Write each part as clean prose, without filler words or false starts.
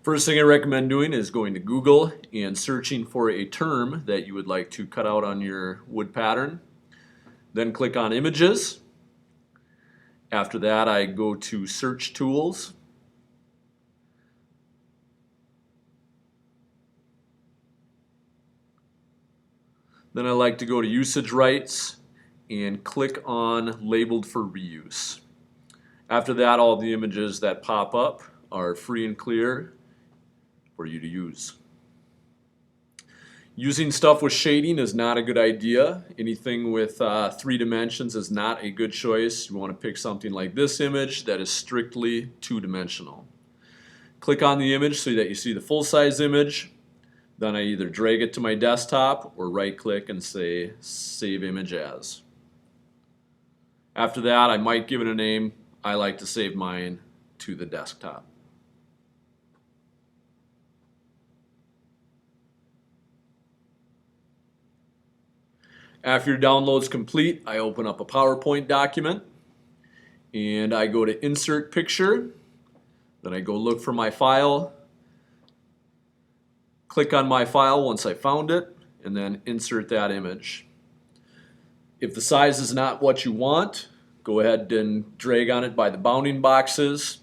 First thing I recommend doing is going to Google and searching for a term that you would like to cut out on your wood pattern. Then click on Images. After that, I go to Search Tools. Then I like to go to Usage Rights and click on Labeled for Reuse. After that, all the images that pop up are free and clear for you to use. Using stuff with shading is not a good idea. Anything with 3 dimensions is not a good choice. You want to pick something like this image that is strictly 2-dimensional. Click on the image so that you see the full-size image. Then I either drag it to my desktop or right-click and say Save Image As. After that, I might give it a name. I like to save mine to the desktop. After your download's complete, I open up a PowerPoint document and I go to Insert Picture. Then I go look for my file, click on my file once I found it, and then insert that image. If the size is not what you want, go ahead and drag on it by the bounding boxes.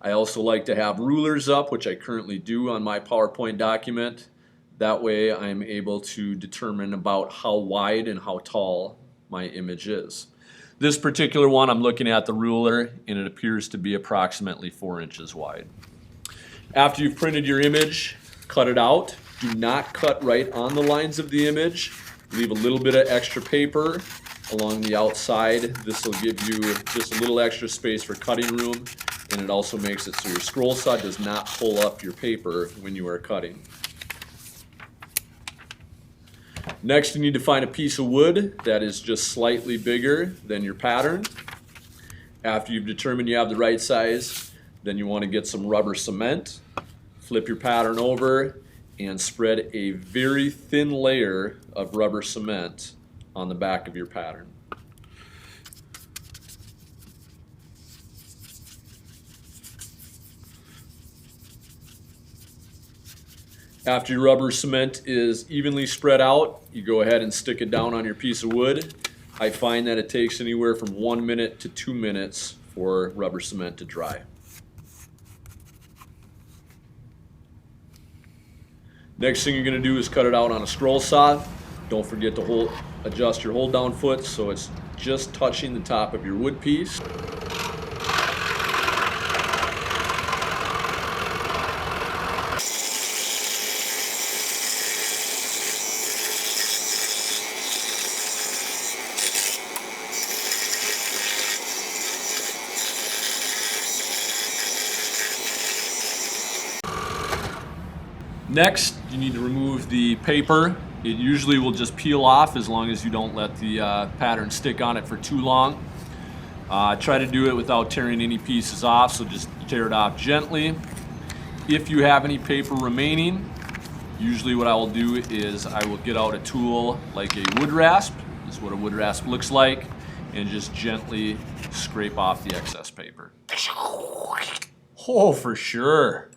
I also like to have rulers up, which I currently do on my PowerPoint document. That way I'm able to determine about how wide and how tall my image is. This particular one, I'm looking at the ruler and it appears to be approximately 4 inches wide. After you've printed your image, cut it out. Do not cut right on the lines of the image. Leave a little bit of extra paper along the outside. This will give you just a little extra space for cutting room, and it also makes it so your scroll saw does not pull up your paper when you are cutting. Next, you need to find a piece of wood that is just slightly bigger than your pattern. After you've determined you have the right size, then you want to get some rubber cement, flip your pattern over, and spread a very thin layer of rubber cement on the back of your pattern. After your rubber cement is evenly spread out, you go ahead and stick it down on your piece of wood. I find that it takes anywhere from 1 minute to 2 minutes for rubber cement to dry. Next thing you're going to do is cut it out on a scroll saw. Don't forget to adjust your hold down foot so it's just touching the top of your wood piece. Next, you need to remove the paper. It usually will just peel off as long as you don't let the pattern stick on it for too long. Try to do it without tearing any pieces off, so just tear it off gently. If you have any paper remaining, usually what I will do is I will get out a tool like a wood rasp. This is what a wood rasp looks like, and just gently scrape off the excess paper. Oh, for sure.